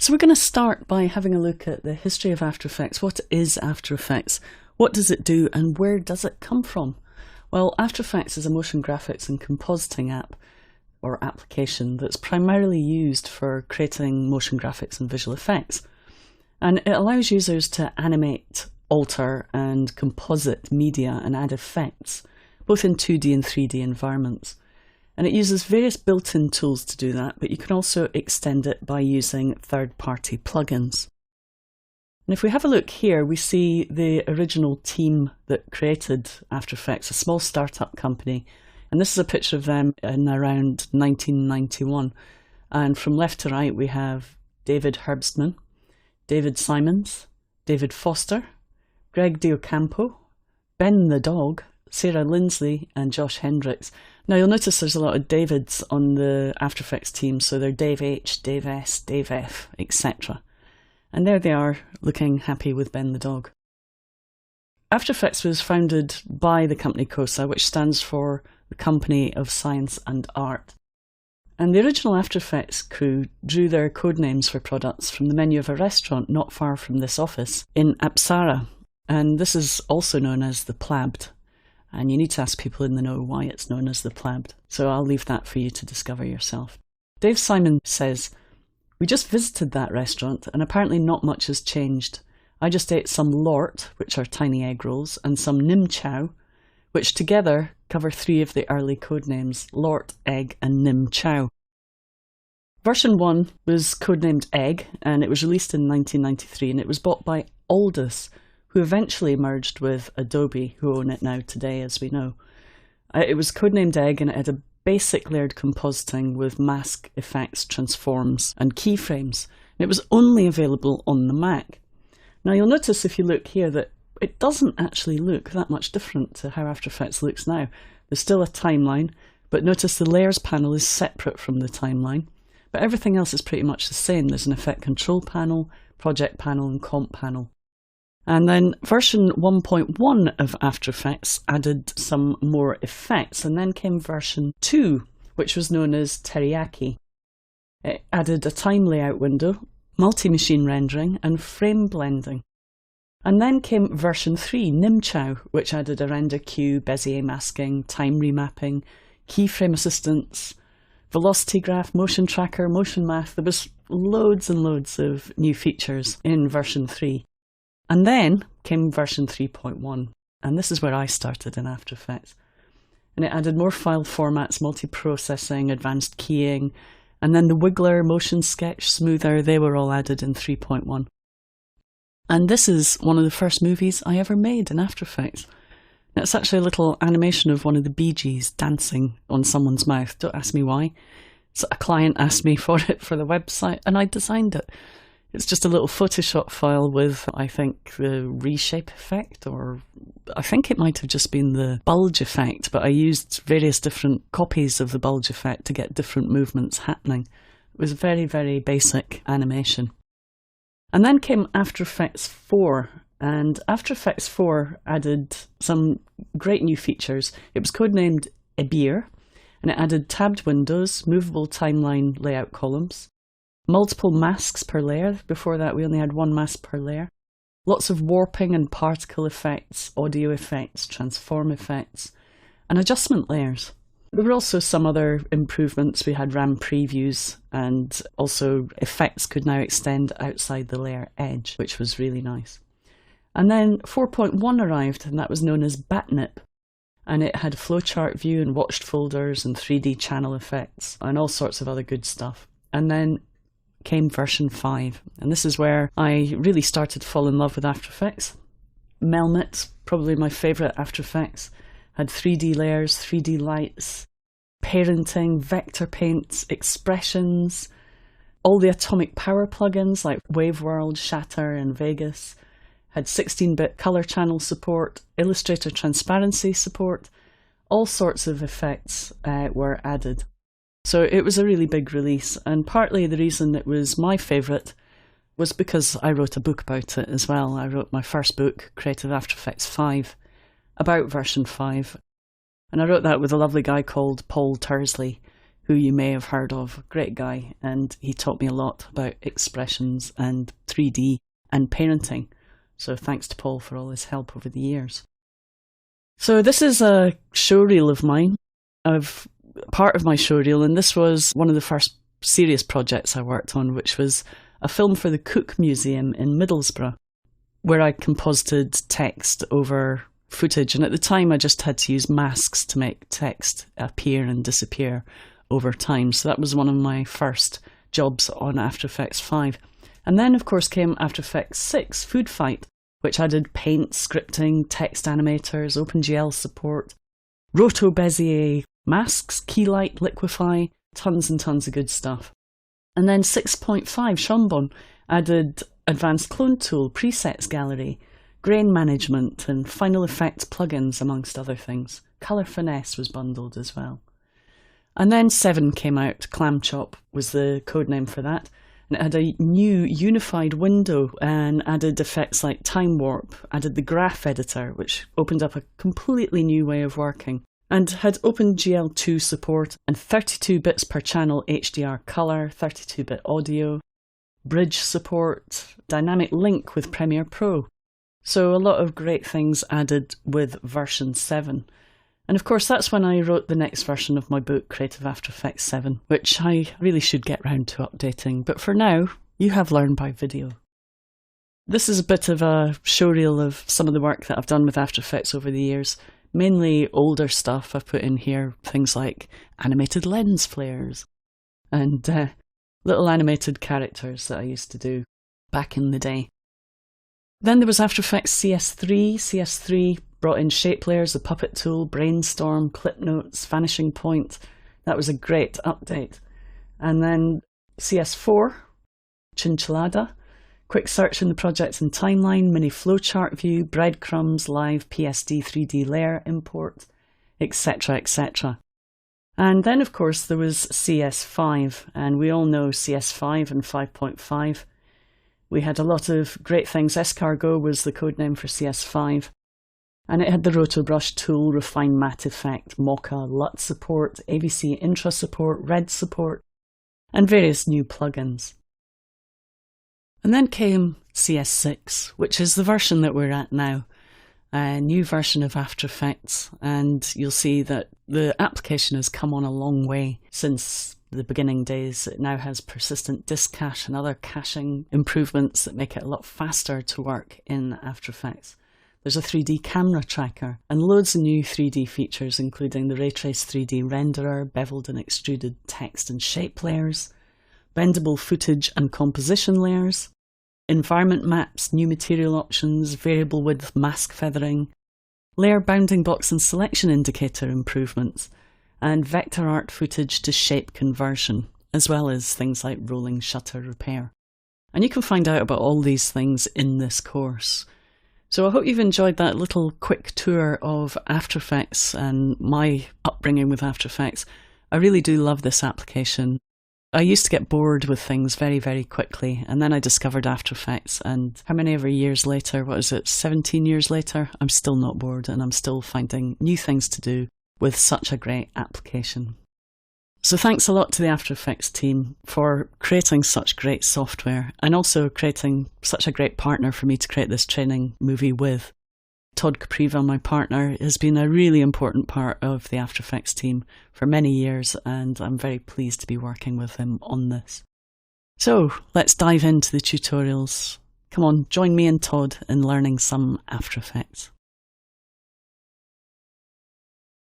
So we're going to start by having a look at the history of After Effects. What is After Effects? What does it do and where does it come from? Well, After Effects is a motion graphics and compositing app or application that's primarily used for creating motion graphics and visual effects. And it allows users to animate, alter and composite media and add effects, both in 2D and 3D environments. And it uses various built-in tools to do that, but you can also extend it by using third-party plugins. And if we have a look here, we see the original team that created After Effects, a small startup company. And this is a picture of them in around 1991. And from left to right, we have David Herbstman, David Simons, David Foster, Greg Diocampo, Ben the dog, Sarah Lindsley and Josh Hendricks. Now you'll notice there's a lot of Davids on the After Effects team, so they're Dave H, Dave S, Dave F, etc. And there they are, looking happy with Ben the dog. After Effects was founded by the company COSA, which stands for the Company of Science and Art. And the original After Effects crew drew their code names for products from the menu of a restaurant not far from this office in Apsara. And this is also known as the Plabbed. And you need to ask people in the know why it's known as the Plabbed. So I'll leave that for you to discover yourself. Dave Simon says, "We just visited that restaurant and apparently not much has changed. I just ate some lort, which are tiny egg rolls, and some nim chow, which together cover 3 of the early codenames, lort, egg and nim chow." Version 1 was codenamed Egg, and it was released in 1993, and it was bought by Aldus, who eventually merged with Adobe, who own it now today, as we know. It was codenamed Egg, and it had a basic layered compositing with mask, effects, transforms, and keyframes. And it was only available on the Mac. Now you'll notice if you look here that it doesn't actually look that much different to how After Effects looks now. There's still a timeline, but notice the layers panel is separate from the timeline. But everything else is pretty much the same. There's an effect control panel, project panel, and comp panel. And then version 1.1 of After Effects added some more effects, and then came version 2, which was known as Teriyaki. It added a time layout window, multi-machine rendering, and frame blending. And then came version 3, Nimchow, which added a render queue, Bezier masking, time remapping, keyframe assistance, velocity graph, motion tracker, motion math. There was loads and loads of new features in version 3. And then came version 3.1, and this is where I started in After Effects. And it added more file formats, multi-processing, advanced keying, and then the Wiggler, Motion Sketch, Smoother, they were all added in 3.1. And this is one of the first movies I ever made in After Effects. Now, it's actually a little animation of one of the Bee Gees dancing on someone's mouth. Don't ask me why. So a client asked me for it for the website, and I designed it. It's just a little Photoshop file with, I think, the reshape effect, or I think it might have just been the bulge effect, but I used various different copies of the bulge effect to get different movements happening. It was very, very basic animation. And then came After Effects 4, and After Effects 4 added some great new features. It was codenamed Ebir, and it added tabbed windows, movable timeline layout columns, multiple masks per layer. Before that, we only had 1 mask per layer. Lots of warping and particle effects, audio effects, transform effects, and adjustment layers. There were also some other improvements. We had RAM previews, and also effects could now extend outside the layer edge, which was really nice. And then 4.1 arrived, and that was known as Batnip. And it had a flowchart view and watched folders and 3D channel effects and all sorts of other good stuff. And then came version 5, and this is where I really started to fall in love with After Effects. Melmit, probably my favourite After Effects, had 3D layers, 3D lights, parenting, vector paints, expressions, all the atomic power plugins like Wave World, Shatter and Vegas, had 16-bit colour channel support, Illustrator transparency support, all sorts of effects were added. So it was a really big release, and partly the reason it was my favourite was because I wrote a book about it as well. I wrote my first book, Creative After Effects 5, about version 5. And I wrote that with a lovely guy called Paul Tursley, who you may have heard of, great guy, and he taught me a lot about expressions and 3D and parenting. So thanks to Paul for all his help over the years. So this is a showreel of mine, of part of my showreel, and this was one of the first serious projects I worked on, which was a film for the Cook Museum in Middlesbrough, where I composited text over footage. And at the time I just had to use masks to make text appear and disappear over time. So that was one of my first jobs on After Effects 5. And then of course came After Effects 6, Food Fight, which added paint, scripting, text animators, OpenGL support, Roto Bezier masks, Keylight, Liquify, tons and tons of good stuff. And then 6.5, Shonbon, added advanced clone tool, presets gallery, grain management and Final Effects plugins, amongst other things. Colour Finesse was bundled as well. And then 7 came out, Clam Chop was the codename for that. And it had a new unified window and added effects like time warp, added the graph editor, which opened up a completely new way of working, and had OpenGL 2 support and 32 bits per channel HDR colour, 32-bit audio, bridge support, dynamic link with Premiere Pro. So a lot of great things added with version 7. And of course that's when I wrote the next version of my book, Creative After Effects 7, which I really should get round to updating. But for now, you have learned by video. This is a bit of a showreel of some of the work that I've done with After Effects over the years. Mainly older stuff. I've put in here things like animated lens flares and little animated characters that I used to do back in the day. Then there was After Effects CS3. CS3 brought in shape layers, the puppet tool, brainstorm, clip notes, vanishing point. That was a great update. And then CS4, Chinchillada, quick search in the projects and timeline, mini flowchart view, breadcrumbs, live PSD 3D layer import, etc, etc. And then of course there was CS5, and we all know CS5 and 5.5. We had a lot of great things. Escargot was the codename for CS5. And it had the Rotobrush tool, Refine Matte Effect, Mocha, LUT support, AVC Intra support, Red support, and various new plugins. And then came CS6, which is the version that we're at now, a new version of After Effects, and you'll see that the application has come on a long way since the beginning days. It now has persistent disk cache and other caching improvements that make it a lot faster to work in After Effects. There's a 3D camera tracker and loads of new 3D features, including the Raytrace 3D renderer, beveled and extruded text and shape layers, bendable footage and composition layers, environment maps, new material options, variable width mask feathering, layer bounding box and selection indicator improvements, and vector art footage to shape conversion, as well as things like rolling shutter repair. And you can find out about all these things in this course. So I hope you've enjoyed that little quick tour of After Effects and my upbringing with After Effects. I really do love this application. I used to get bored with things very, very quickly, and then I discovered After Effects, and how many ever years later, 17 years later, I'm still not bored and I'm still finding new things to do with such a great application. So thanks a lot to the After Effects team for creating such great software and also creating such a great partner for me to create this training movie with. Todd Capriva, my partner, has been a really important part of the After Effects team for many years, and I'm very pleased to be working with him on this. So let's dive into the tutorials. Come on, join me and Todd in learning some After Effects.